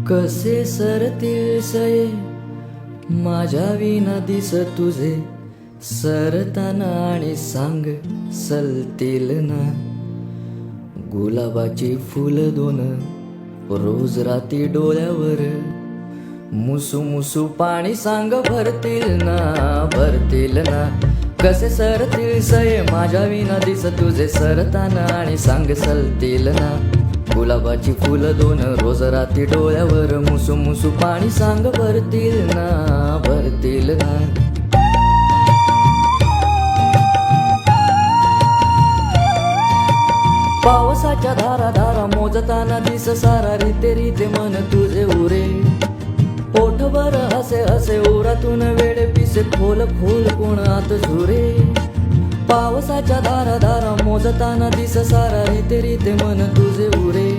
कसे सरतील सये माझ्या विना दिस तुझे, सरताना आणि सांग सलतील ना. गुलाबाची फुल दोन रोज राती डोळ्यावर, मुसू मुसू पाणी सांग भरतील ना, भरतील ना. कसे सरतील सये माझ्या विना दिस तुझे, सरताना आणि सांग सलतील ना. गुलाबाची फुल दोन रोज राती डोळ्यावर, मुसू मुसू पाणी सांग भरतील ना, भरतील ना. पावसाच्या धारा धारा मोजताना दिस सारा, रीते रीते मन तुझे उरे. ओठभर हसे हसे ओरातून वेडे पिसे, खोल खोल कोण आत झुरे. पावसाच्या धारा धारा मोजताना दिस सारा, रीते रीते मन तुझे उरे.